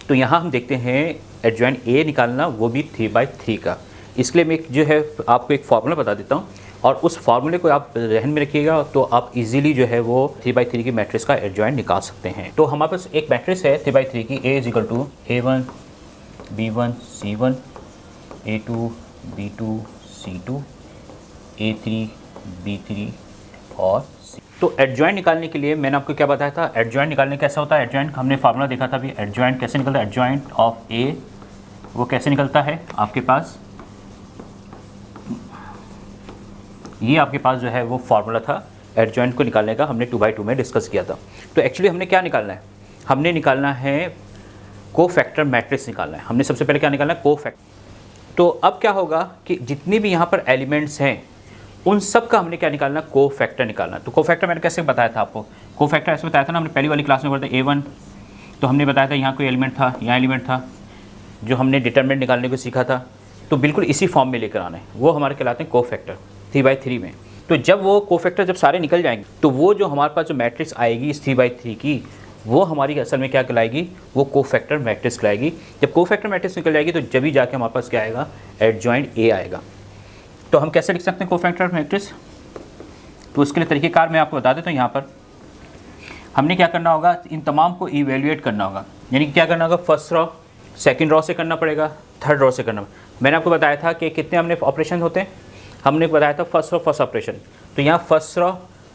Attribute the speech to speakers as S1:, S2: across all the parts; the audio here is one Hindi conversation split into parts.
S1: तो यहाँ हम देखते हैं एडजॉइंट ए निकालना, वो भी 3/3 का। इसके लिए मैं जो है आपको एक फार्मूला बता देता हूँ और उस फार्मूले को आप जहन में रखिएगा, तो आप इजीली जो है वो 3/3 की मैट्रिक्स का एडजॉइंट निकाल सकते हैं। तो हमारे पास एक मैट्रिक्स है 3/3 की, A = A1 B1 C1 A2 B2 C2 A3 B3 और C। तो एडजॉइंट निकालने के लिए मैंने आपको क्या बताया था, एडजॉइंट निकालने कैसा होता है। एडजॉइंट हमने फार्मूला देखा था अभी, एडजॉइंट कैसे निकलता है। एडजॉइंट ऑफ ए वो कैसे निकलता है, आपके पास ये आपके पास जो है वो फार्मूला था एडजॉइंट को निकालने का, हमने 2/2 में डिस्कस किया था। तो एक्चुअली हमने क्या निकालना है, हमने निकालना है कोफैक्टर मैट्रिक्स निकालना है। हमने सबसे पहले क्या निकालना है, कोफैक्टर। तो अब क्या होगा कि जितनी भी यहाँ पर एलिमेंट्स हैं उन सब का हमने क्या निकालना, कोफैक्टर निकालना। तो कोफैक्टर मैंने कैसे बताया था आपको, कोफैक्टर ऐसे बताया था ना हमने पहली वाली क्लास में पढ़ा था A1। तो हमने बताया था यहाँ कोई एलिमेंट था, यहाँ एलिमेंट था, जो हमने डिटरमिनेंट निकालने को सीखा था। तो बिल्कुल इसी फॉर्म में लेकर आना है, वो हमारे कहलाते हैं कोफैक्टर 3/3 में। तो जब वो कोफैक्टर जब सारे निकल जाएंगे तो वो जो हमारे पास जो मैट्रिक्स आएगी इस 3/3 की, वो हमारी असल में क्या कहलाएगी, वो कोफैक्टर मैट्रिक्स कहलाएगी। जब कोफैक्टर मैट्रिक्स निकल जाएगी तो जब भी जाके हमारे पास क्या आएगा, एडजॉइंट ए आएगा। तो हम कैसे लिख सकते हैं कोफैक्टर मैट्रिक्स, तो उसके लिए तरीक़ेकार मैं आपको बता देता हूँ। यहाँ पर हमने क्या करना होगा, इन तमाम को इवेल्युएट करना होगा, यानी कि क्या करना होगा, फर्स्ट रॉ सेकंड रॉ से करना पड़ेगा, थर्ड रॉ से करना। मैंने आपको बताया था कि कितने हमने ऑपरेशन होते हैं, हमने बताया था फर्स्ट रॉ फर्स्ट ऑपरेशन। तो यहाँ फर्स्ट रॉ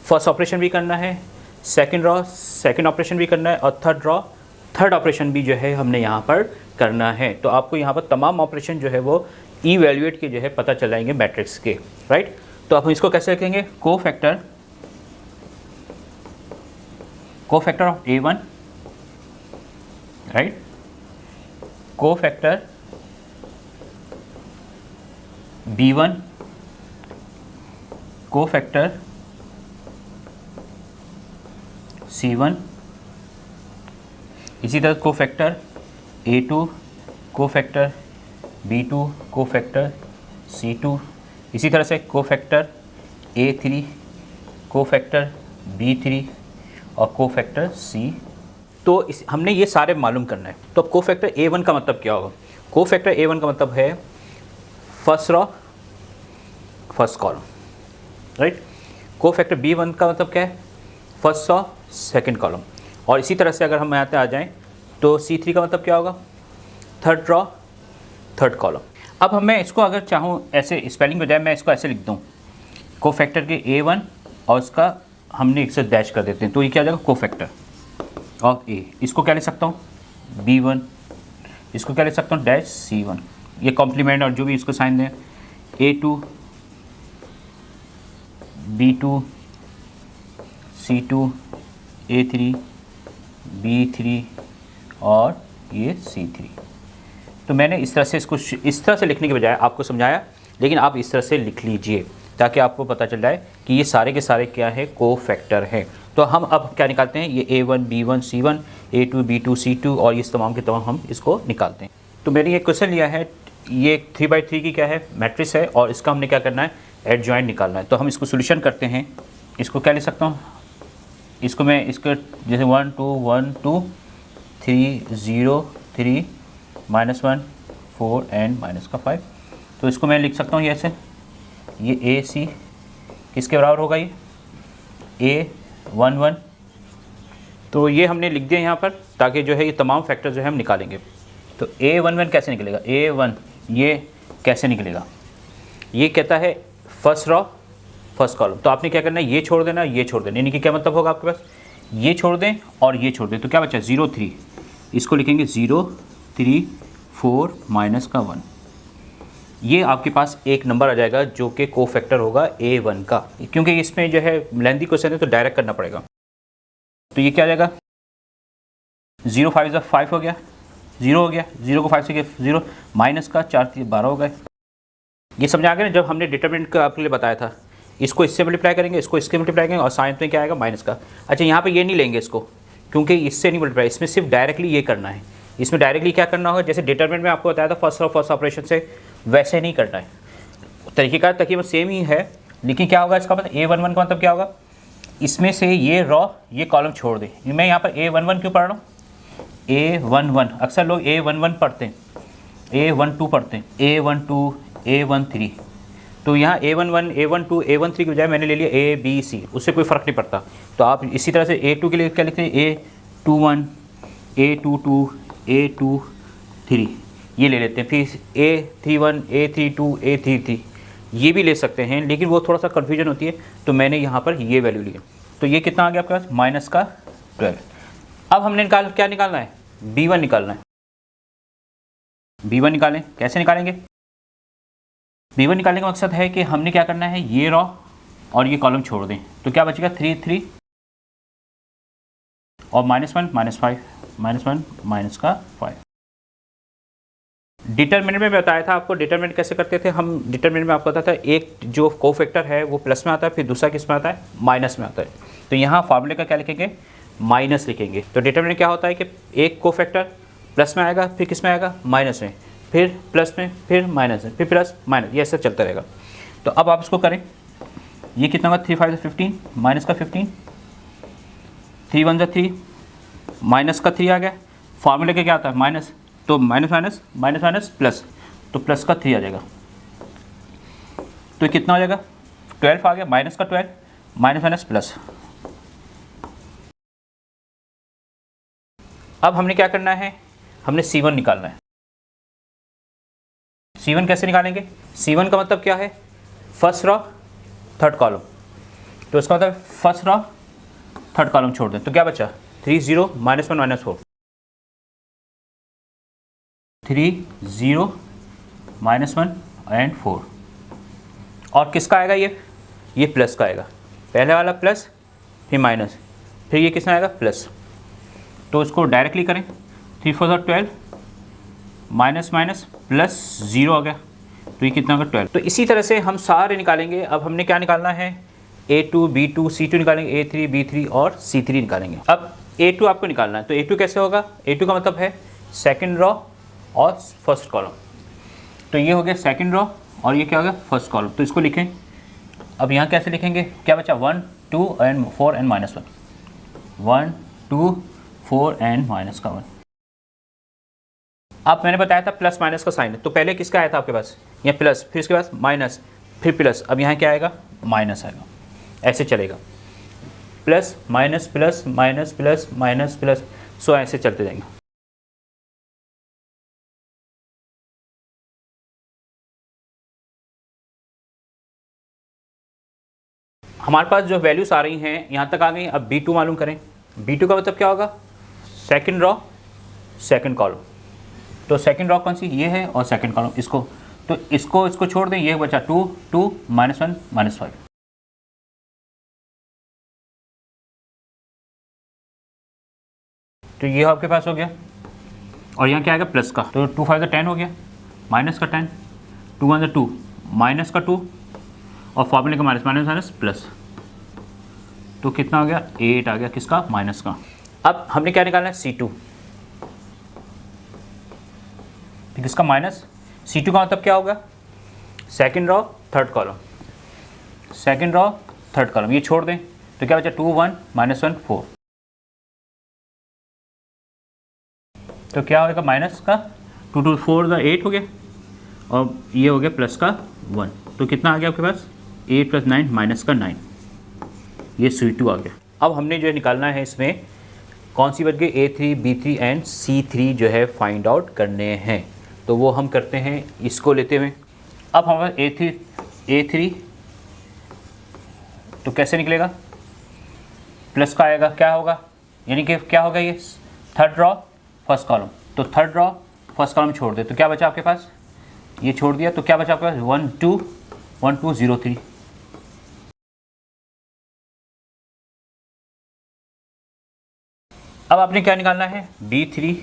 S1: फर्स्ट ऑपरेशन भी करना है, सेकंड रॉ सेकंड ऑपरेशन भी करना है, और थर्ड रॉ थर्ड ऑपरेशन भी जो है हमने यहाँ पर करना है। तो आपको यहाँ पर तमाम ऑपरेशन जो है वो इवैल्यूएट के जो है पता चल जाएंगे मैट्रिक्स के, राइट। तो हम इसको कैसे लिखेंगे, cofactor of A1, right, cofactor B1, cofactor C1, इसी तरह cofactor A2, cofactor B2, cofactor C2, इसी तरह से कोफैक्टर A3, कोफैक्टर B3 और कोफैक्टर C। तो हमने ये सारे मालूम करना है। तो अब कोफैक्टर A1 का मतलब क्या होगा, कोफैक्टर A1 का मतलब है first raw first column, right. Cofactor B1 का मतलब क्या है, फर्स्ट रॉ सेकंड कॉलम। और इसी तरह से अगर हम यहाँ पे आ जाएं तो C3 का मतलब क्या होगा, थर्ड रॉ थर्ड कॉलम। अब मैं इसको अगर चाहूँ ऐसे स्पेलिंग बजाय मैं इसको ऐसे लिख दूँ, कोफैक्टर के A1 और उसका हमने एक से डैश कर देते हैं, तो ये क्या हो जाएगा, कोफैक्टर ऑफ A। इसको क्या लिख सकता हूँ, B1, इसको क्या लिख सकता हूँ, डैश C1, ये कॉम्प्लीमेंट और जो भी इसको साइन दें, A2 B2 C2 A3 B3 और ये C3। तो मैंने इस तरह से इसको इस तरह से लिखने के बजाय आपको समझाया, लेकिन आप इस तरह से लिख लीजिए ताकि आपको पता चल जाए कि ये सारे के सारे क्या है, कोफैक्टर हैं। तो हम अब क्या निकालते हैं, ये A1 B1 C1 A2 B2 C2 और इस तमाम के तमाम हम इसको निकालते हैं। तो मैंने ये क्वेश्चन लिया है, ये 3/3 की क्या है, मैट्रिक्स है, और इसका हमने क्या करना है, एडजॉइंट निकालना है। तो हम इसको सोल्यूशन करते हैं। इसको क्या लिख सकता हूँ, इसको मैं इसको जैसे 1 2 1 2 3 0 3 -1 4 एंड -5। तो इसको मैं लिख सकता हूँ ये ऐसे, ये AC किसके बराबर होगा, ये A11। तो ये हमने लिख दिया यहाँ पर, ताकि जो है ये तमाम फैक्टर जो है हम निकालेंगे। तो A11 कैसे निकलेगा, A1 ये कैसे निकलेगा, ये कहता है फर्स्ट रॉ फर्स्ट कॉलम। तो आपने क्या करना है, ये छोड़ देना ये छोड़ देना, यानी कि क्या मतलब होगा आपके पास, ये छोड़ दें और ये छोड़ दें, तो क्या बचा 0 3, इसको लिखेंगे 0 3 4 -1। ये आपके पास एक नंबर आ जाएगा जो कि कोफैक्टर होगा A1 का। क्योंकि इसमें जो है लेंथी क्वेश्चन है तो डायरेक्ट करना पड़ेगा। तो ये क्या आ जाएगा, 0 5 = 5 हो गया, 0 हो गया, 0 को 5 से 0 माइनस का 4 3 12 हो गए। ये समझ आ गया ना, जब हमने डिटरमिनेंट का आपके लिए बताया था, इसको इससे मल्टीप्लाई करेंगे, इसको इसके मल्टीप्लाई करेंगे और साइन में क्या आएगा, माइनस का। अच्छा यहाँ पे ये नहीं लेंगे इसको, क्योंकि इससे नहीं मल्टीप्लाई, इसमें सिर्फ डायरेक्टली ये करना है। इसमें डायरेक्टली क्या करना होगा, जैसे डिटरमिनेंट में आपको बताया था फर्स्ट ऑपरेशन से, वैसे नहीं करना है। तरीक़ेकार तकरीबन सेम ही है, लेकिन क्या होगा इसका मतलब A11 का मतलब क्या होगा, इसमें से ये रॉ ये कॉलम छोड़ दें। मैं यहाँ पर A11 क्यों पढ़ रहा हूँ, A11, अक्सर लोग A11 पढ़ते हैं, A12 पढ़ते हैं, A12, A13। तो यहाँ A11, A12, A13 की बजाय मैंने ले लिया ABC, उससे कोई फ़र्क नहीं पड़ता। तो आप इसी तरह से A2 के लिए क्या लिखते हैं, A21, A22, A23 ये ले लेते हैं। फिर A31, A32, A33 ये भी ले सकते हैं, लेकिन वो थोड़ा सा कन्फ्यूजन होती है, तो मैंने यहाँ पर ये वैल्यू ली है। तो ये कितना आ गया आपके पास, माइनस का 12। अब हमने क्या निकालना है, B1 निकालना है। B1 निकालें, कैसे निकालेंगे? B1 निकालने का मकसद है कि हमने क्या करना है, ये रॉ और ये कॉलम छोड़ दें, तो क्या बचेगा 3 3 और -1 -5, -1 माइनस का 5। डिटरमिनेंट में बताया था आपको, डिटरमिनेंट कैसे करते थे हम। डिटरमिनेंट में आपको पता था एक जो कोफैक्टर है वो प्लस में आता है, फिर दूसरा किस में आता है, माइनस में आता है। तो यहाँ फार्मूले का क्या लिखेंगे, माइनस लिखेंगे। तो डिटरमिनेंट क्या होता है कि एक कोफैक्टर प्लस में आएगा, फिर किस में आएगा, माइनस में, फिर प्लस में, फिर माइनस में, फिर प्लस माइनस, ये ऐसे चलता रहेगा। तो अब आप इसको करें, ये कितना होगा, 3 5 15, माइनस का 15, 3 1 3, माइनस का 3 आ गया। फार्मूले का क्या आता है, माइनस, तो minus minus minus minus plus, तो प्लस का 3 आ जाएगा। तो कितना हो जाएगा, 12 आ गया, माइनस का 12, माइनस माइनस प्लस। अब हमने क्या करना है, हमने C1 निकालना है। C1 कैसे निकालेंगे, C1 का मतलब क्या है, फर्स्ट रॉ थर्ड कॉलम। तो इसका मतलब फर्स्ट रॉ थर्ड कॉलम छोड़ दें, तो क्या बचा, 3 0 -1 -4, 3 0 -1 and 4। और किसका आएगा, ये प्लस का आएगा, पहले वाला प्लस फिर माइनस, फिर ये किसमें आएगा, प्लस। तो इसको डायरेक्टली करें, 3 4 12, माइनस माइनस प्लस 0 आ गया, तो ये कितना होगा, 12। तो इसी तरह से हम सारे निकालेंगे। अब हमने क्या निकालना है, A2 B2 C2 निकालेंगे, A3 B3 और C3 निकालेंगे। अब A2 आपको निकालना है, तो A2 कैसे होगा, A2 का मतलब है सेकंड रॉ और फर्स्ट कॉलम। तो ये हो गया सेकंड रॉ और ये क्या हो गया, फर्स्ट कॉलम। तो इसको लिखें। अब यहाँ कैसे लिखेंगे, क्या बचा, 1 2 and 4 and -1, 1 2 4 and माइनस का 1। अब मैंने बताया था प्लस माइनस का साइन है, तो पहले किसका आया था आपके पास, ये प्लस, फिर इसके पास माइनस, फिर प्लस। अब यहाँ क्या आएगा, माइनस आएगा, ऐसे चलेगा, plus minus plus minus plus minus plus, so ऐसे चलते जाएंगे। हमारे पास जो वैल्यूज आ रही हैं यहाँ तक आ गई। अब B2 मालूम करें। B2 का मतलब क्या होगा, सेकंड रॉ सेकंड कॉलम। तो सेकंड रॉ कौन सी, ये है, और सेकंड कॉलम इसको, तो इसको छोड़ दें, ये बचा 2 2 -1 -5। तो ये आपके पास हो गया, और यहाँ क्या आएगा, प्लस का, तो 2 5 10 हो गया, माइनस का 10, 2 1 2, माइनस का 2, और फॉर्मूले का माइनस माइनस माइनस प्लस, तो कितना हो गया, 8 आ गया, किसका, माइनस का। अब हमने क्या निकालना है, C2, किसका, माइनस। C2 का मतलब क्या होगा, second raw third column, second raw third column, ये छोड़ दें, तो क्या बचा, 2 1 -1 4, तो क्या होगा, माइनस का 2 2 4 8 हो गया, और ये हो गया प्लस का 1, तो कितना आ गया आपके पास, 8 + 9 माइनस का 9, ये C2 आ गया। अब हमने जो निकालना है इसमें कौन सी बच गई, A3 B3 एंड C3 जो है फाइंड आउट करने हैं। तो वो हम करते हैं इसको लेते हुए। अब हमारे A3 तो कैसे निकलेगा, प्लस का आएगा, क्या होगा, यानी कि क्या होगा, ये थर्ड रॉ फर्स्ट कॉलम, तो थर्ड रॉ फर्स्ट कॉलम छोड़ दे, तो क्या बचा आपके पास, ये छोड़ दिया, तो क्या बचा आपके पास, 1 2 1 2 0 3। अब आपने क्या निकालना है, B3।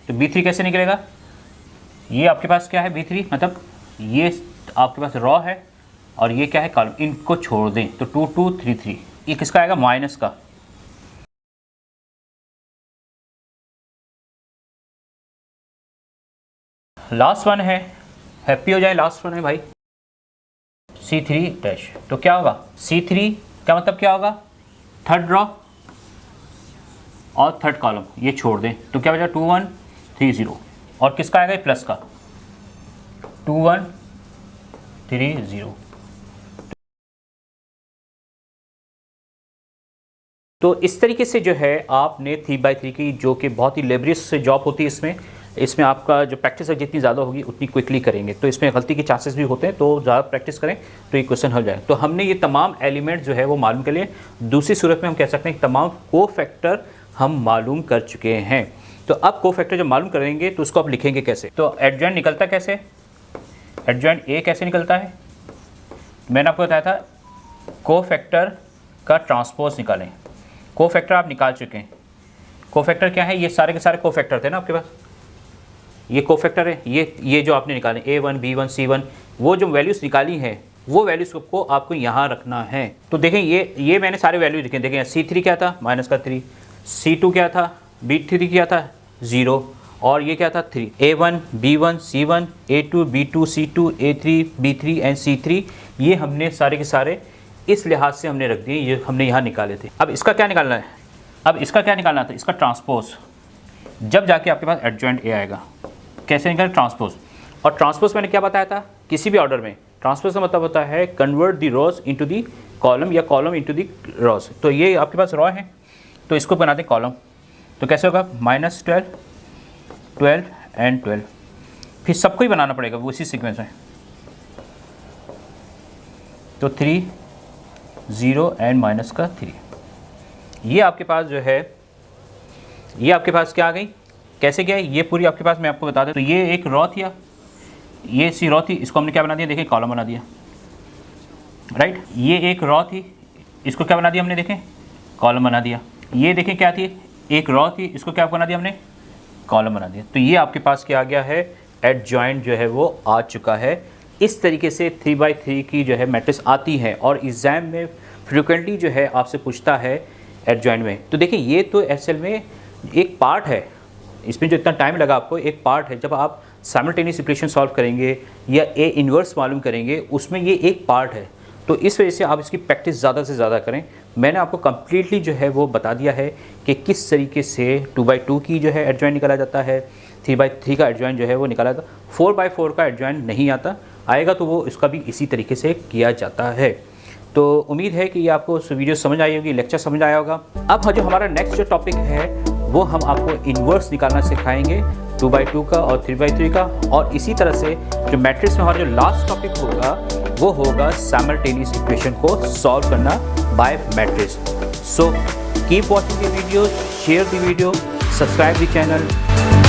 S1: तो B3 कैसे निकलेगा, ये आपके पास क्या है, B3 मतलब ये आपके पास रॉ है और ये क्या है, कॉलम, इनको छोड़ दें, तो 2 2 3 3, ये किसका आएगा, माइनस का। लास्ट वन है, हैप्पी हो जाए, लास्ट वन है भाई, C3 डैश। तो क्या होगा, C3 का मतलब क्या होगा, थर्ड रॉ और थर्ड कॉलम ये छोड़ दें तो क्या बचा 2 1 3 0 और किसका आएगा प्लस का 2 1 3 0। तो इस तरीके से जो है आपने 3x3 की जो कि बहुत ही लेबरियस जॉब होती है इसमें आपका जो प्रैक्टिस है जितनी ज़्यादा होगी उतनी क्विकली करेंगे, तो इसमें गलती के चांसेस भी होते हैं, तो ज़्यादा प्रैक्टिस करें तो ये क्वेश्चन हो जाए। तो हमने ये तमाम एलिमेंट जो है वो मालूम कर लिए। दूसरी सूरत में हम कह सकते हैं कि तमाम कोफैक्टर हम मालूम कर चुके हैं। तो अब कोफैक्टर जब मालूम करेंगे तो उसको आप लिखेंगे कैसे। तो एडजॉइंट निकलता कैसे, एडजॉइंट ए कैसे निकलता है, मैंने आपको बताया था कोफैक्टर का ट्रांसपोज निकालें। कोफैक्टर आप निकाल चुके हैं। कोफैक्टर क्या है, ये सारे के सारे कोफैक्टर थे ना आपके पास, ये कोफैक्टर है, ये जो आपने निकाले A1 B1 C1, वो जो वैल्यूज़ निकाली हैं वो वैल्यूज़ को आपको यहाँ रखना है। तो देखें ये मैंने सारे वैल्यू लिखे, देखें C3 क्या था -3, C2 क्या था, B3 क्या था 0 और ये क्या था 3, A1 B1 C1 A2 B2 C2 A3 B3 and C3, ये हमने सारे के सारे इस लिहाज से हमने रख दिए, ये हमने यहाँ निकाले थे। अब इसका क्या निकालना है, अब इसका क्या निकालना था, इसका ट्रांसपोज। जब जाके आपके पास एडजॉइंट ए आएगा, कैसे निकालें ट्रांसपोज। और ट्रांसपोज मैंने क्या बताया था, किसी भी ऑर्डर में ट्रांसपोज का मतलब होता है convert the rose into the column या कॉलम इनटू द रोज। तो ये आपके पास रो है तो इसको बना दें कॉलम, तो कैसे होगा -12 12 एंड 12, फिर सबको ही बनाना पड़ेगा वो इसी सीक्वेंस में। तो 3 0 एंड -3, ये आपके पास जो है ये आपके पास क्या आ गई, कैसे क्या है ये पूरी आपके पास मैं आपको बता दें। तो ये एक रो थी, ये सी रो थी, इसको हमने क्या बना दिया, देखें कॉलम बना दिया, राइट। ये एक रो थी, इसको क्या बना दिया हमने, देखें कॉलम बना दिया। ये देखें क्या थी, एक रो थी, इसको क्या बना दिया हमने, कॉलम बना दिया। तो ये आपके पास क्या आ गया है, एडजॉइंट जो है वो आ चुका है। इस तरीके से 3x3 की जो है मैट्रिक्स आती है और एग्ज़ाम में फ्रिक्वेंटली जो है आपसे पूछता है एडजॉइंट में। तो देखिए ये तो असल में एक पार्ट है, इसमें जो इतना टाइम लगा आपको एक पार्ट है। जब आप साइमल्टेनियस इक्वेशन सॉल्व करेंगे या ए इन्वर्स मालूम करेंगे उसमें ये एक पार्ट है, तो इस वजह से आप इसकी प्रैक्टिस ज़्यादा से ज़्यादा करें। मैंने आपको कम्प्लीटली जो है वो बता दिया है कि किस तरीके से 2x2 की जो है एडजॉइंट निकाला जाता है, 3x3 का एडजॉइंट जो है वो निकाला जाता है। 4x4 का एडजॉइंट नहीं आता, आएगा तो वो इसका भी इसी तरीके से किया जाता है। तो उम्मीद है कि ये आपको वीडियो समझ आई होगी, लेक्चर समझ आया होगा। अब जो हमारा नेक्स्ट जो टॉपिक है वो हम आपको इन्वर्स निकालना सिखाएंगे 2x2 का और 3x3 का, और इसी तरह से जो मैट्रिक्स में हमारा जो लास्ट टॉपिक होगा वो होगा साइमल्टेनियस इक्वेशन को सॉल्व करना by matrix. So keep watching the video, share the video, subscribe the channel.